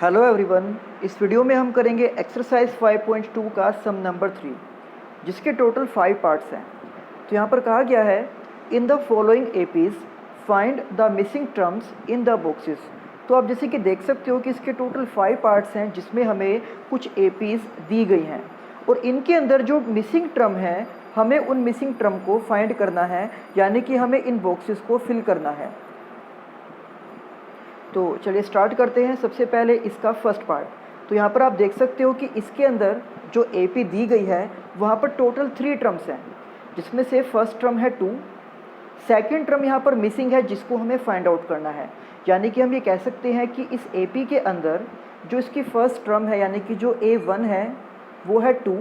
Hello everyone. इस video में हम करेंगे एक्सरसाइज 5.2 का सम नंबर 3, जिसके टोटल 5 पार्ट्स हैं। तो यहाँ पर कहा गया है in the following APs find the missing terms in the boxes. तो आप जैसे कि देख सकते हो कि इसके टोटल 5 पार्ट्स हैं, जिसमें हमें कुछ एपीज दी गई हैं और इनके अंदर जो मिसिंग टर्म है हमें उन मिसिंग टर्म को फाइंड करना है, यानी कि हमें इन बॉक्सेस को फिल करना है। तो चलिए स्टार्ट करते हैं। सबसे पहले इसका फर्स्ट पार्ट। तो यहाँ पर आप देख सकते हो कि इसके अंदर जो एपी दी गई है वहाँ पर टोटल 3 टर्म्स हैं, जिसमें से फर्स्ट टर्म है 2, सेकंड टर्म यहाँ पर मिसिंग है जिसको हमें फाइंड आउट करना है। यानी कि हम ये कह सकते हैं कि इस एपी के अंदर जो इसकी फर्स्ट टर्म है यानी कि जो A1 है वो है 2।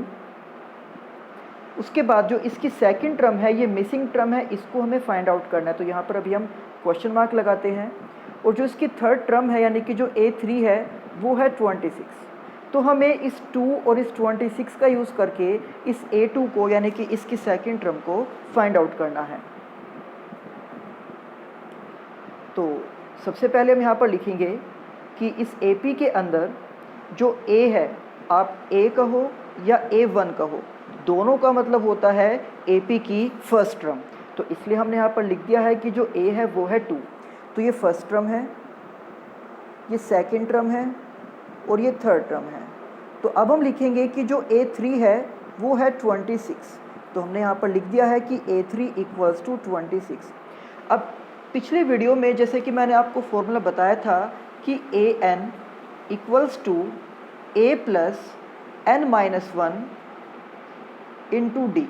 उसके बाद जो इसकी सेकंड टर्म है ये मिसिंग टर्म है, इसको हमें फाइंड आउट करना है। तो यहाँ पर अभी हम क्वेश्चन मार्क लगाते हैं। और जो इसकी थर्ड टर्म है यानी कि जो A3 है वो है 26। तो हमें इस 2 और इस 26 का यूज़ करके इस A2 को यानी कि इसकी सेकंड टर्म को फाइंड आउट करना है। तो सबसे पहले हम यहाँ पर लिखेंगे कि इस AP के अंदर जो A है, आप A कहो या A1 कहो, दोनों का मतलब होता है AP की फर्स्ट टर्म। तो इसलिए हमने यहाँ पर लिख दिया है कि जो A है वो है 2। तो ये फर्स्ट टर्म है, ये सेकंड टर्म है और ये थर्ड टर्म है। तो अब हम लिखेंगे कि जो A3 है वो है 26। तो हमने यहाँ पर लिख दिया है कि A3 इक्वल्स टू 26। अब पिछले वीडियो में जैसे कि मैंने आपको फॉर्मूला बताया था कि AN equals to A plus N-1 into D।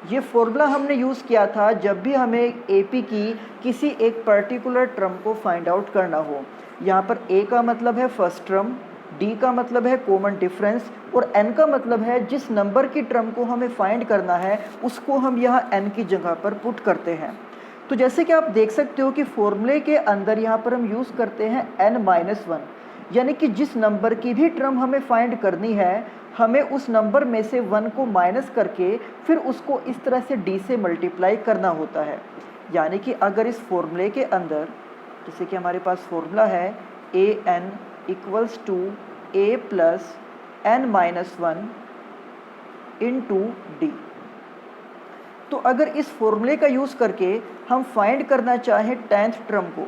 ये फॉर्मूला हमने यूज़ किया था जब भी हमें AP की किसी एक पर्टिकुलर टर्म को फाइंड आउट करना हो। यहाँ पर A का मतलब है फर्स्ट टर्म, D का मतलब है कॉमन डिफरेंस और N का मतलब है जिस नंबर की टर्म को हमें फाइंड करना है उसको हम यहाँ N की जगह पर पुट करते हैं। तो जैसे कि आप देख सकते हो कि फॉर्मूले के अंदर यहाँ पर हम यूज़ करते हैं N-1, यानी कि जिस नंबर की भी टर्म हमें फाइंड करनी है हमें उस नंबर में से 1 को माइनस करके फिर उसको इस तरह से D से मल्टीप्लाई करना होता है। यानी कि अगर इस फॉर्मूले के अंदर जैसे कि हमारे पास फॉर्मूला है AN equals to A plus N-1 into D। तो अगर इस फॉर्मूले का यूज़ करके हम फाइंड करना चाहें 10th टर्म को,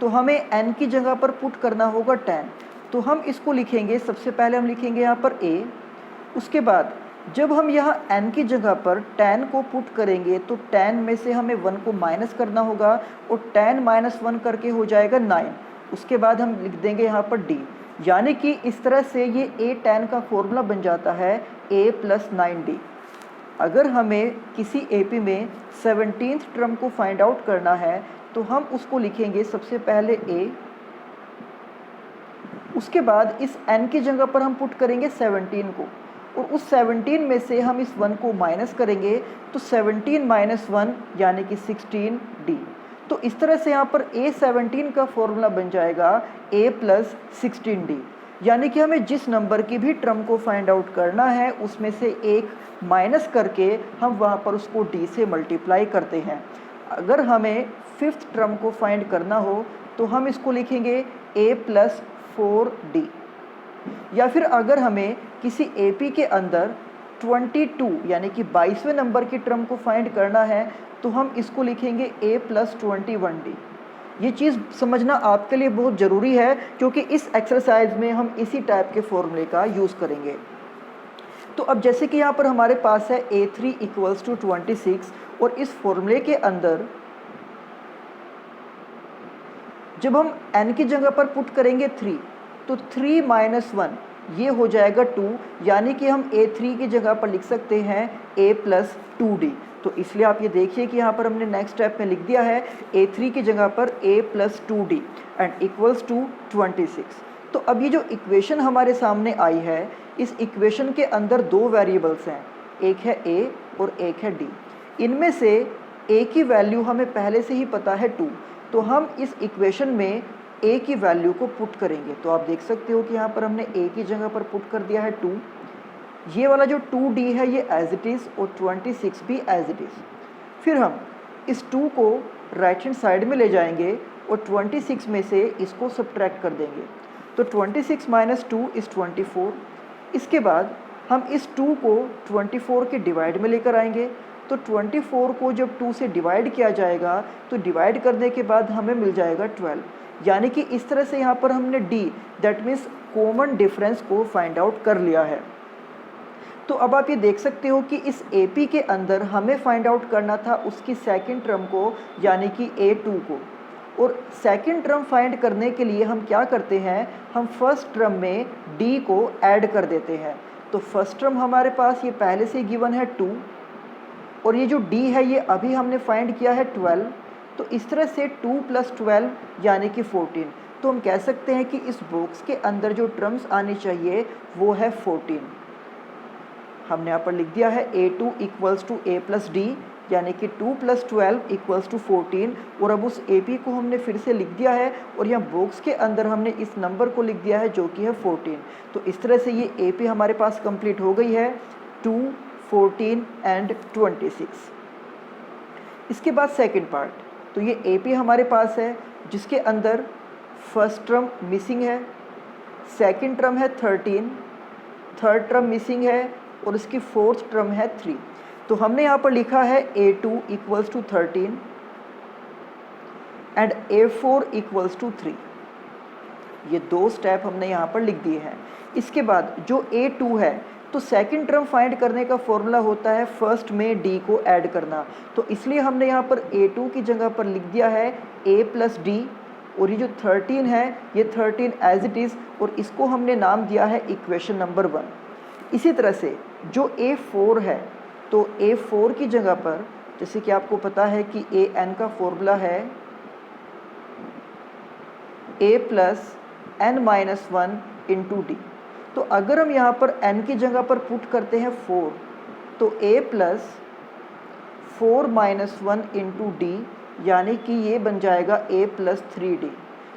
तो हमें n की जगह पर पुट करना होगा 10। तो हम इसको लिखेंगे, सबसे पहले हम लिखेंगे यहाँ पर A। उसके बाद जब हम यहाँ n की जगह पर 10 को पुट करेंगे तो 10 में से हमें 1 को माइनस करना होगा और 10 माइनस 1 करके हो जाएगा 9। उसके बाद हम लिख देंगे यहाँ पर D। यानी कि इस तरह से ये A10 का फॉर्मूला बन जाता है A प्लस 9D। अगर हमें किसी AP में 17th टर्म को फाइंड आउट करना है तो हम उसको लिखेंगे सबसे पहले A, उसके बाद इस n की जगह पर हम पुट करेंगे 17 को और उस 17 में से हम इस 1 को माइनस करेंगे तो 17 माइनस 1 यानी कि 16D। तो इस तरह से यहाँ पर A17 का फॉर्मूला बन जाएगा A प्लस 16D। यानी कि हमें जिस नंबर की भी टर्म को फाइंड आउट करना है उसमें से एक माइनस करके हम वहाँ पर उसको D से मल्टीप्लाई करते हैं। अगर हमें 5th टर्म को फाइंड करना हो तो हम इसको लिखेंगे A प्लस 4D। या फिर अगर हमें किसी AP के अंदर 22 यानी कि 22वें नंबर की टर्म को फाइंड करना है तो हम इसको लिखेंगे A प्लस 21D। ये चीज़ समझना आपके लिए बहुत ज़रूरी है क्योंकि इस एक्सरसाइज में हम इसी टाइप के फॉर्मूले का यूज़ करेंगे। तो अब जैसे कि यहाँ पर हमारे पास है A3 इक्वल्स टू 26 और इस फॉर्मूले के अंदर जब हम n की जगह पर पुट करेंगे 3 तो 3 माइनस 1 ये हो जाएगा 2। यानी कि हम A3 की जगह पर लिख सकते हैं A प्लस 2D। तो इसलिए आप ये देखिए कि यहाँ पर हमने नेक्स्ट स्टेप में लिख दिया है A3 की जगह पर A plus 2D and equals to 26। तो अब ये जो इक्वेशन हमारे सामने आई है इस इक्वेशन के अंदर 2 वेरिएबल्स हैं, एक है A और एक है D। इनमें से A की वैल्यू हमें पहले से ही पता है 2। तो हम इस इक्वेशन में A की वैल्यू को पुट करेंगे। तो आप देख सकते हो कि यहाँ पर हमने A की जगह पर पुट कर दिया है 2। ये वाला जो 2D है ये एज इट इज़ और 26 भी एज इट इज़। फिर हम इस 2 को राइट हैंड साइड में ले जाएंगे और 26 में से इसको सब्ट्रैक्ट कर देंगे। तो 26 माइनस 2 इज़ 24। इसके बाद हम इस 2 को 24 के डिवाइड में लेकर आएंगे। तो 24 को जब 2 से डिवाइड किया जाएगा तो डिवाइड करने के बाद हमें मिल जाएगा 12। यानी कि इस तरह से यहाँ पर हमने D that means common difference को फाइंड आउट कर लिया है। तो अब आप ये देख सकते हो कि इस AP के अंदर हमें फाइंड आउट करना था उसकी सेकंड टर्म को, यानी कि A2 को। और सेकंड टर्म फाइंड करने के लिए हम क्या करते हैं, हम फर्स्ट टर्म में D को ऐड कर देते हैं। तो फर्स्ट टर्म हमारे पास ये पहले से गिवन है 2, और ये जो D है ये अभी हमने फाइंड किया है 12। तो इस तरह से 2 + 12 यानी कि 14। तो हम कह सकते हैं कि इस बॉक्स के अंदर जो टर्म्स आनी चाहिए वो है 14। हमने यहाँ पर लिख दिया है A2 = A + D, यानी कि 2 + 12 = 14। और अब उस AP को हमने फिर से लिख दिया है और यहाँ बॉक्स के अंदर हमने इस नंबर को लिख दिया है जो कि है 14। तो इस तरह से ये AP हमारे पास कंप्लीट हो गई है, 2, 14 एंड 26। इसके बाद सेकंड पार्ट, तो ये AP हमारे पास है जिसके अंदर फर्स्ट टर्म मिसिंग है, सेकंड टर्म है 13, थर्ड टर्म मिसिंग है और इसकी फोर्थ टर्म है 3। तो हमने यहाँ पर लिखा है A2 = 13 एंड A4 = 3। ये दो स्टेप हमने यहाँ पर लिख दिए हैं। इसके बाद जो A2 है, तो सेकंड टर्म फाइंड करने का फॉर्मूला होता है फर्स्ट में D को ऐड करना। तो इसलिए हमने यहाँ पर A2 की जगह पर लिख दिया है A + D, और ये जो 13 है ये 13 एज इट इज़, और इसको हमने नाम दिया है इक्वेशन नंबर 1। इसी तरह से जो A4 है, तो A4 की जगह पर, जैसे कि आपको पता है कि AN का फॉर्मूला है A + n-1 × D। तो अगर हम यहाँ पर n की जगह पर पुट करते हैं 4, तो A + 4 - 1 × D, यानी कि ये बन जाएगा A + 3D।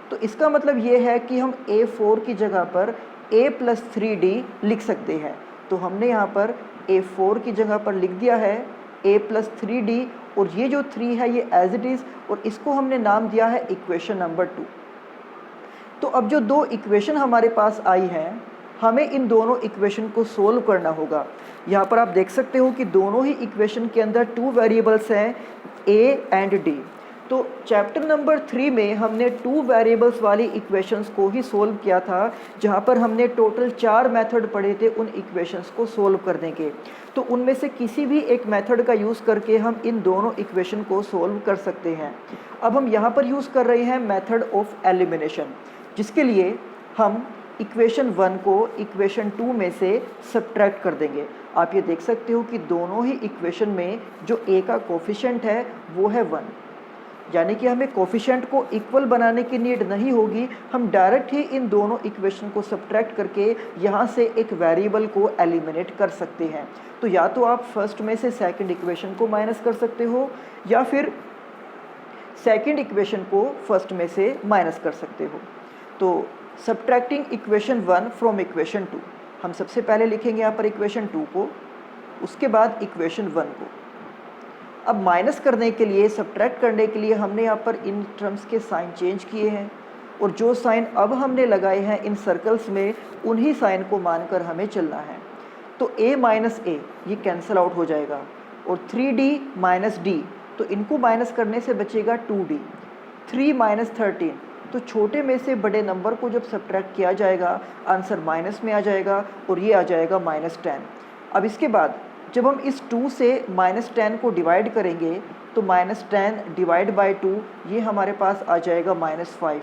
तो इसका मतलब ये है कि हम A4 की जगह पर A + 3D लिख सकते हैं। तो हमने यहाँ पर A4 की जगह पर लिख दिया है A + 3D, और ये जो 3 है ये एज इट इज़, और इसको हमने नाम दिया है इक्वेशन नंबर 2। तो अब जो दो इक्वेशन हमारे पास आई हैं, हमें इन दोनों इक्वेशन को सोल्व करना होगा। यहाँ पर आप देख सकते हो कि दोनों ही इक्वेशन के अंदर 2 वेरिएबल्स हैं A एंड D। तो चैप्टर नंबर 3 में हमने 2 वेरिएबल्स वाली इक्वेशंस को ही सोल्व किया था, जहाँ पर हमने टोटल 4 मेथड पढ़े थे उन इक्वेशंस को सोल्व करने के। तो उनमें से किसी भी एक मेथड का यूज़ करके हम इन दोनों इक्वेशन को सोल्व कर सकते हैं। अब हम यहाँ पर यूज़ कर रहे हैं मेथड ऑफ एलिमिनेशन, जिसके लिए हम इक्वेशन 1 को इक्वेशन 2 में से सब्ट्रैक्ट कर देंगे। आप ये देख सकते हो कि दोनों ही इक्वेशन में जो A का कोफिशिएंट है वो है 1, यानी कि हमें कोफिशिएंट को इक्वल बनाने की नीड नहीं होगी। हम डायरेक्ट ही इन दोनों इक्वेशन को सब्ट्रैक्ट करके यहाँ से एक वेरिएबल को एलिमिनेट कर सकते हैं। तो या तो आप फर्स्ट में से सेकंड इक्वेशन को माइनस कर सकते हो, या फिर सेकंड इक्वेशन को फर्स्ट में से माइनस कर सकते हो। तो सब्ट्रैक्टिंग इक्वेशन 1 फ्रॉम इक्वेशन 2, हम सबसे पहले लिखेंगे यहाँ पर इक्वेशन 2 को, उसके बाद इक्वेशन 1 को। अब माइनस करने के लिए, सब्ट्रैक्ट करने के लिए हमने यहाँ पर इन टर्म्स के साइन चेंज किए हैं, और जो साइन अब हमने लगाए हैं इन सर्कल्स में, उन्हीं साइन को मानकर हमें चलना है। तो A - A ये कैंसिल आउट हो जाएगा, और 3D - D, तो इनको माइनस करने से बचेगा 2D। 3 - 13, तो छोटे में से बड़े नंबर को जब सब्ट्रैक्ट किया जाएगा आंसर माइनस में आ जाएगा, और ये आ जाएगा -10। अब इसके बाद जब हम इस 2 से -10 को डिवाइड करेंगे, तो -10 डिवाइड बाय 2 ये हमारे पास आ जाएगा -5।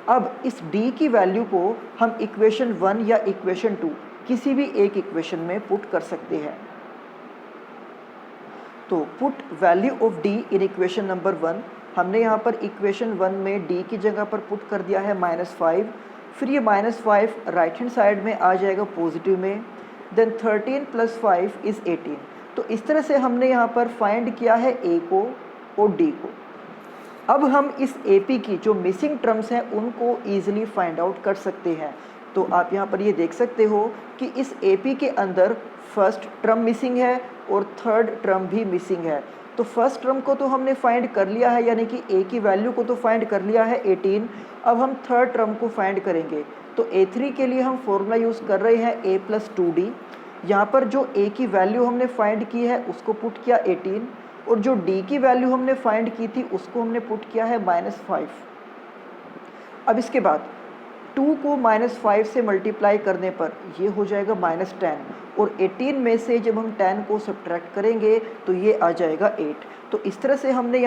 अब इस D की वैल्यू को हम इक्वेशन 1 या इक्वेशन 2 किसी भी एक इक्वेशन में पुट कर सकते हैं। तो put value of D in equation number 1, हमने यहाँ पर इक्वेशन 1 में D की जगह पर पुट कर दिया है -5, फिर ये -5 राइट हैंड साइड में आ जाएगा पॉजिटिव में, देन 13 + 5 इज़ 18। तो इस तरह से हमने यहाँ पर फाइंड किया है A को और D को। अब हम इस AP की जो मिसिंग टर्म्स हैं उनको ईजिली फाइंड आउट कर सकते हैं। तो आप यहाँ पर ये देख सकते हो कि इस AP के अंदर फर्स्ट टर्म मिसिंग है और थर्ड टर्म भी मिसिंग है। तो फर्स्ट टर्म को तो हमने फाइंड कर लिया है, यानी कि a की वैल्यू को तो फाइंड कर लिया है 18। अब हम थर्ड टर्म को फाइंड करेंगे। तो a3 के लिए हम फॉर्मूला यूज़ कर रहे हैं a + 2d। यहाँ पर जो a की वैल्यू हमने फाइंड की है उसको पुट किया 18, और जो d की वैल्यू हमने फाइंड की थी उसको हमने पुट किया है -5। अब इसके बाद 2 को -5 से मल्टीप्लाई करने पर ये हो जाएगा -10, और 18 में से जब हम 10 को सब्ट्रैक्ट करेंगे तो ये आ जाएगा 8। तो इस तरह से हमने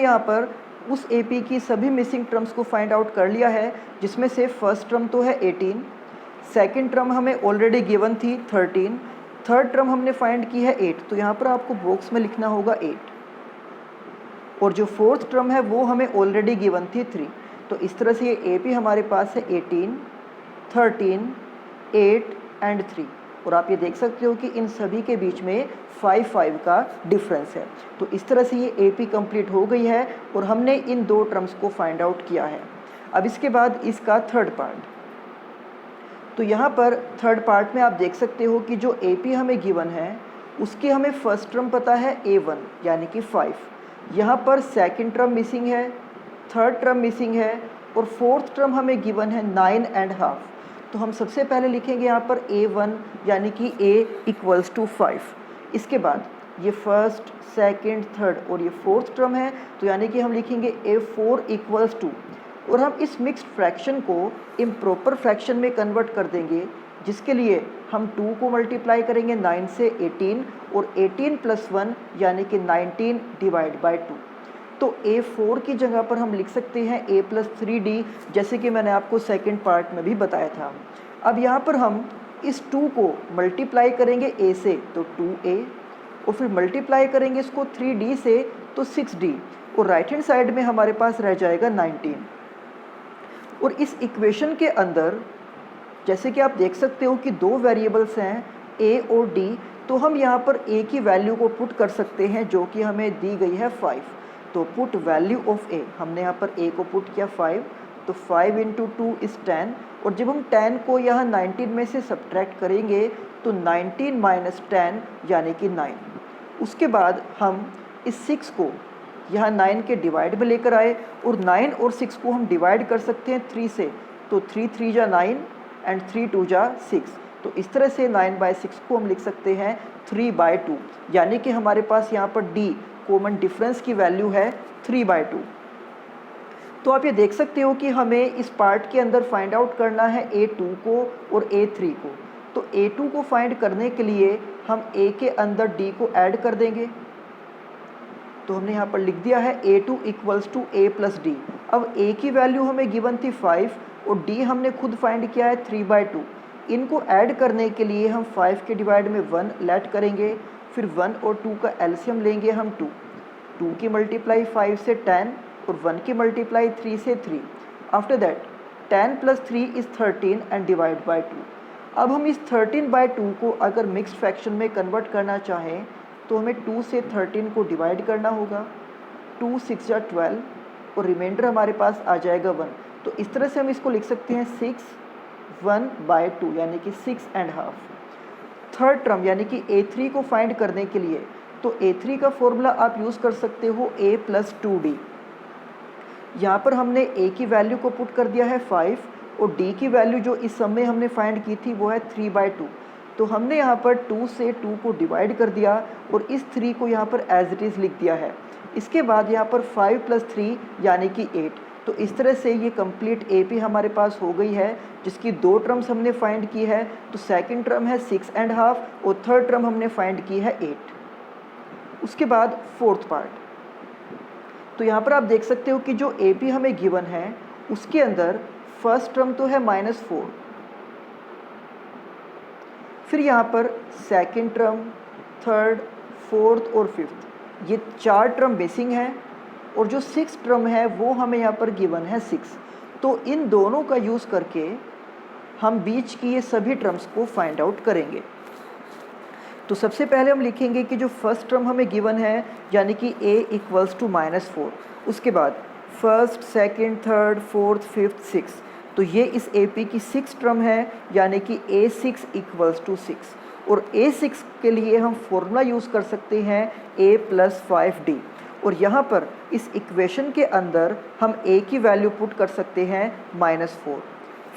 यहाँ पर उस AP की सभी मिसिंग टर्म्स को फाइंड आउट कर लिया है, जिसमें से फर्स्ट टर्म तो है 18, सेकंड टर्म हमें ऑलरेडी गिवन थी 13, थर्ड टर्म हमने फाइंड की है 8। तो यहाँ पर आपको बॉक्स में लिखना होगा 8, और जो फोर्थ टर्म है वो हमें ऑलरेडी गिवन थी 3। तो इस तरह से ये AP हमारे पास है 18, 13, 8 एंड 3, और आप ये देख सकते हो कि इन सभी के बीच में 5 का डिफरेंस है। तो इस तरह से ये AP कंप्लीट हो गई है, और हमने इन दो टर्म्स को फाइंड आउट किया है। अब इसके बाद इसका थर्ड पार्ट। तो यहाँ पर थर्ड पार्ट में आप देख सकते हो कि जो AP हमें गिवन है उसकी हमें फर्स्ट टर्म पता है A1 यानी कि 5, यहाँ पर सेकंड टर्म मिसिंग है, थर्ड टर्म मिसिंग है, और फोर्थ टर्म हमें गिवन है 9.5। तो हम सबसे पहले लिखेंगे यहाँ पर A1 यानी कि A = 5। इसके बाद ये फर्स्ट, सेकंड, थर्ड और ये फोर्थ टर्म है, तो यानी कि हम लिखेंगे A4 = 2, और हम इस मिक्स्ड फ्रैक्शन को इम्प्रॉपर फ्रैक्शन में कन्वर्ट कर देंगे, जिसके लिए हम 2 को मल्टीप्लाई करेंगे 9 से 18, और 18 + 1 यानी कि 19 / 2। तो A4 की जगह पर हम लिख सकते हैं A + 3d, जैसे कि मैंने आपको सेकंड पार्ट में भी बताया था। अब यहाँ पर हम इस 2 को मल्टीप्लाई करेंगे A से तो 2A, और फिर मल्टीप्लाई करेंगे इसको 3d से तो 6d, और राइट हैंड साइड में हमारे पास रह जाएगा 19। और इस इक्वेशन के अंदर जैसे कि आप देख सकते हो कि दो वेरिएबल्स हैं A और D, तो हम यहाँ पर A की वैल्यू को पुट कर सकते हैं जो कि हमें दी गई है 5। तो पुट वैल्यू ऑफ A, हमने यहाँ पर A को पुट किया 5, तो 5 × 2 = 10, और जब हम 10 को यहाँ 19 में से सब्ट्रैक्ट करेंगे तो 19 - 10 यानी कि 9। उसके बाद हम इस 6 को यहाँ 9 के डिवाइड में लेकर आए, और 9 और 6 को हम डिवाइड कर सकते हैं 3 से, तो 3 × 3 = 9 एंड 3 × 2 = 6। तो इस तरह से 9/6 को हम लिख सकते हैं 3/2, यानी कि हमारे पास यहाँ पर D कॉमन डिफरेंस की वैल्यू है 3/2। तो आप ये देख सकते हो कि हमें इस पार्ट के अंदर फाइंड आउट करना है A2 को और A3 को। तो A2 को फाइंड करने के लिए हम A के अंदर D को ऐड कर देंगे। तो हमने यहाँ पर लिख दिया है A2 = A + D। अब A की वैल्यू हमें गिवन थी 5, और D हमने खुद फाइंड किया है 3/2। इनको ऐड करने के लिए हम 5 के डिवाइड में 1 लेट करेंगे, फिर 1 और 2 का एलसीएम लेंगे हम 2 की मल्टीप्लाई 5 से 10, और 1 की मल्टीप्लाई 3 से 3। After that 10 + 3 = 13 and divide by 2। अब हम इस 13/2 को अगर मिक्स्ड फ्रैक्शन में कन्वर्ट करना चाहें तो हमें 2 से 13 को डिवाइड करना होगा, 2 × 6 = 12, और रिमाइंडर हमारे पास आ जाएगा 1। तो इस तरह से हम इसको लिख सकते हैं 6/1/2 यानी कि 6.5। थर्ड टर्म यानी कि A3 को फाइंड करने के लिए तो A3 का फॉर्मूला आप यूज़ कर सकते हो A + 2D। यहाँ पर हमने A की वैल्यू को पुट कर दिया है 5, और D की वैल्यू जो इस सम में हमने फाइंड की थी वो है 3/2। तो हमने यहाँ पर 2 से 2 को डिवाइड कर दिया, और इस 3 को यहाँ पर एज इट इज़ लिख दिया है। इसके बाद यहाँ पर 5 + 3 यानी कि 8। तो इस तरह से ये कंप्लीट AP हमारे पास हो गई है, जिसकी दो टर्म्स हमने फाइंड की है। तो सेकंड टर्म है 6.5, और थर्ड टर्म हमने फाइंड की है 8। उसके बाद फोर्थ पार्ट। तो यहाँ पर आप देख सकते हो कि जो AP हमें गिवन है उसके अंदर फर्स्ट टर्म तो है -4, फिर यहाँ पर सेकंड टर्म, थर्ड, फोर्थ और फिफ्थ, ये 4 टर्म मिसिंग है, और जो 6 टर्म है वो हमें यहाँ पर गिवन है 6। तो इन दोनों का यूज़ करके हम बीच की ये सभी टर्म्स को फाइंड आउट करेंगे। तो सबसे पहले हम लिखेंगे कि जो फर्स्ट टर्म हमें गिवन है यानी कि A = -4। उसके बाद first, second, third, fourth, fifth, six. तो ये इस AP की 6 टर्म है, यानी कि A6 इक्वल्स टू 6। और A6 के लिए हम फॉर्मूला यूज़ कर सकते हैं A + 5D। और यहाँ पर इस इक्वेशन के अंदर हम A की वैल्यू पुट कर सकते हैं -4।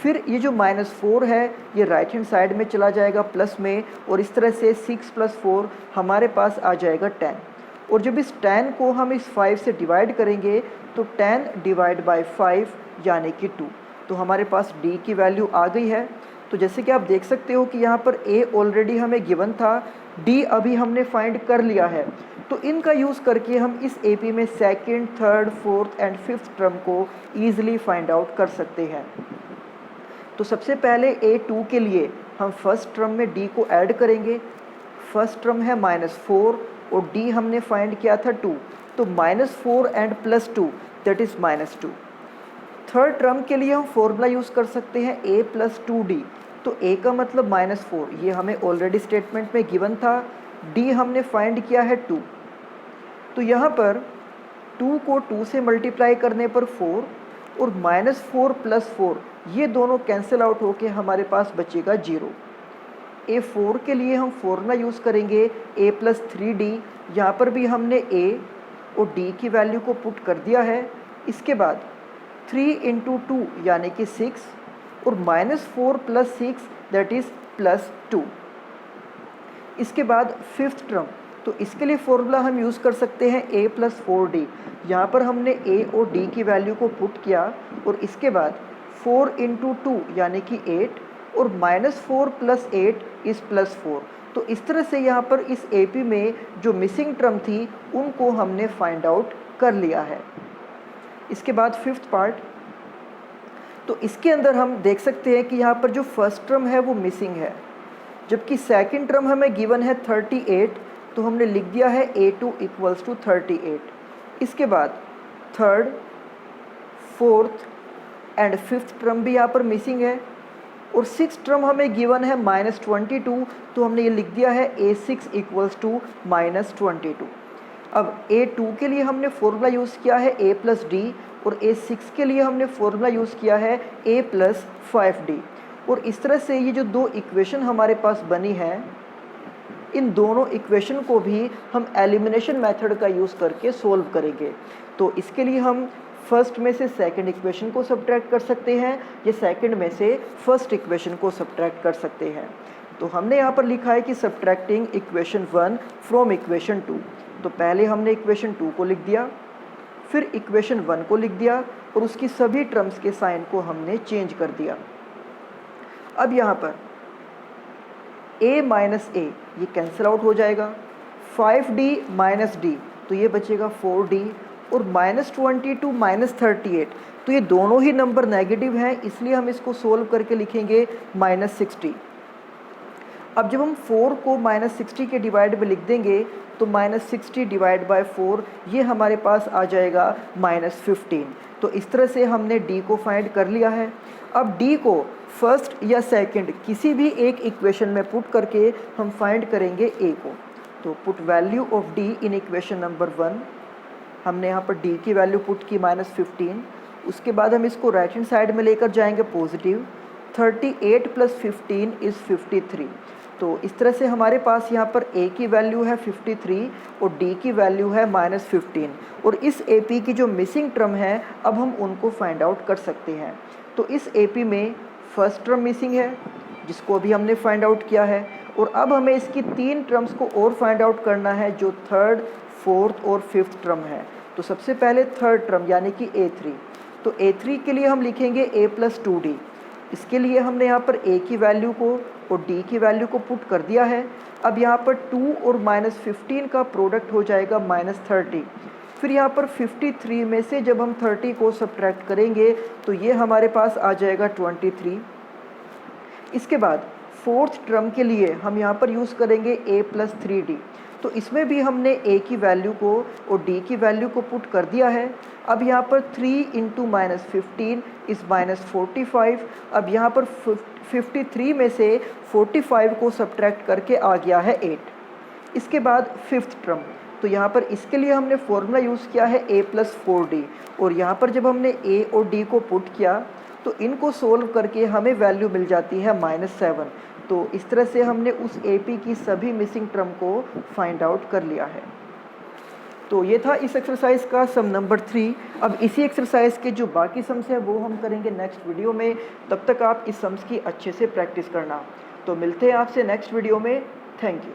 फिर ये जो -4 है ये राइट हैंड साइड में चला जाएगा प्लस में, और इस तरह से 6 + 4 हमारे पास आ जाएगा 10। और जब इस 10 को हम इस 5 से डिवाइड करेंगे तो 10 / 5 यानी कि 2। तो हमारे पास D की वैल्यू आ गई है। तो जैसे कि आप देख सकते हो कि यहाँ पर A ऑलरेडी हमें गिवन था, D अभी हमने फाइंड कर लिया है। तो इनका यूज़ करके हम इस AP में second, third, fourth and fifth term को ईजिली फाइंड आउट कर सकते हैं। तो सबसे पहले A2 के लिए हम फर्स्ट टर्म में D को ऐड करेंगे। फर्स्ट टर्म है -4 और D हमने फाइंड किया था 2, तो -4 and +2 that is -2। Third term के लिए हम फॉर्मूला यूज़ कर सकते हैं A + 2D। तो A का मतलब -4, ये हमें ऑलरेडी स्टेटमेंट में गिवन था। D हमने फाइंड किया है 2। तो यहाँ पर 2 को 2 से मल्टीप्लाई करने पर 4 और -4 + 4 ये दोनों कैंसिल आउट होके हमारे पास बचेगा 0। A4 के लिए हम फॉर्मूला यूज़ करेंगे A + 3D। यहाँ पर भी हमने A और D की वैल्यू को पुट कर दिया है। इसके बाद 3 × 2 यानी कि 6 और -4 + 6 दैट इज़ +2। इसके बाद फिफ्थ टर्म, तो इसके लिए फॉर्मूला हम यूज़ कर सकते हैं A + 4D। यहाँ पर हमने A और D की वैल्यू को पुट किया और इसके बाद 4 × 2 यानी कि 8 और -4 + 8 इज़ +4। तो इस तरह से यहाँ पर इस AP में जो मिसिंग टर्म थी उनको हमने फाइंड आउट कर लिया है। इसके बाद फिफ्थ पार्ट, तो इसके अंदर हम देख सकते हैं कि यहाँ पर जो फर्स्ट टर्म है वो मिसिंग है, जबकि सेकंड टर्म हमें गिवन है 38। तो हमने लिख दिया है A2 इक्वल्स टू 38। इसके बाद third, fourth and fifth term भी यहाँ पर मिसिंग है, और सिक्स टर्म हमें गिवन है -22। तो हमने ये लिख दिया है A6 इक्वल्स टू -22। अब A2 के लिए हमने फॉर्मूला यूज़ किया है A + D, और A6 के लिए हमने फॉर्मूला यूज़ किया है A + 5D। और इस तरह से ये जो दो इक्वेशन हमारे पास बनी है, इन दोनों इक्वेशन को भी हम एलिमिनेशन मेथड का यूज़ करके सोल्व करेंगे। तो इसके लिए हम फर्स्ट में से सेकंड इक्वेशन को सब्ट्रैक्ट कर सकते हैं, या सेकंड में से फर्स्ट इक्वेशन को सब्ट्रैक्ट कर सकते हैं। तो हमने यहाँ पर लिखा है कि सब्ट्रैक्टिंग इक्वेशन 1 फ्रॉम इक्वेशन 2। तो पहले हमने इक्वेशन 2 को लिख दिया, फिर इक्वेशन 1 को लिख दिया, और उसकी सभी टर्म्स के साइन को हमने चेंज कर दिया। अब यहाँ पर A - A ये कैंसिल आउट हो जाएगा, 5D - D तो ये बचेगा 4D, और -22 - 38 तो ये दोनों ही नंबर नेगेटिव हैं, इसलिए हम इसको सोल्व करके लिखेंगे -60। अब जब हम 4 को -60 के डिवाइड में लिख देंगे तो -60 / 4 ये हमारे पास आ जाएगा -15। तो इस तरह से हमने D को फाइंड कर लिया है। अब D को फर्स्ट या सेकंड किसी भी एक इक्वेशन में पुट करके हम फाइंड करेंगे A को। तो put value of D in equation number 1। हमने यहाँ पर D की वैल्यू पुट की -15। उसके बाद हम इसको राइट हैंड साइड में लेकर जाएंगे पॉजिटिव। 38 + 15 इज़ 53। तो इस तरह से हमारे पास यहाँ पर A की वैल्यू है 53 और D की वैल्यू है -15। और इस AP की जो मिसिंग टर्म है अब हम उनको फाइंड आउट कर सकते हैं। तो इस AP में फर्स्ट टर्म मिसिंग है, जिसको अभी हमने फाइंड आउट किया है, और अब हमें इसकी 3 टर्म्स को और फाइंड आउट करना है, जो थर्ड, फोर्थ और फिफ्थ टर्म है। तो सबसे पहले थर्ड टर्म यानी कि A3। तो A3 के लिए हम लिखेंगे A + 2D। इसके लिए हमने यहाँ पर A की वैल्यू को और D की वैल्यू को पुट कर दिया है। अब यहाँ पर 2 और -15 का प्रोडक्ट हो जाएगा -30। फिर यहाँ पर 53 में से जब हम 30 को सब्ट्रैक्ट करेंगे तो ये हमारे पास आ जाएगा 23। इसके बाद फोर्थ टर्म के लिए हम यहाँ पर यूज़ करेंगे A + 3D। तो इसमें भी हमने A की वैल्यू को और D की वैल्यू को पुट कर दिया है। अब यहाँ पर 3 × -15 इज़ -45। अब यहाँ पर 53 में से 45 को सब्ट्रैक्ट करके आ गया है 8। इसके बाद फिफ्थ टर्म, तो यहाँ पर इसके लिए हमने फॉर्मूला यूज़ किया है a + 4d, और यहाँ पर जब हमने a और d को पुट किया तो इनको सोल्व करके हमें वैल्यू मिल जाती है -7। तो इस तरह से हमने उस AP की सभी मिसिंग टर्म को फाइंड आउट कर लिया है। तो ये था इस एक्सरसाइज का सम नंबर 3। अब इसी एक्सरसाइज के जो बाकी सम्स हैं वो हम करेंगे नेक्स्ट वीडियो में। तब तक आप इस सम्स की अच्छे से प्रैक्टिस करना। तो मिलते हैं आपसे नेक्स्ट वीडियो में। Thank you.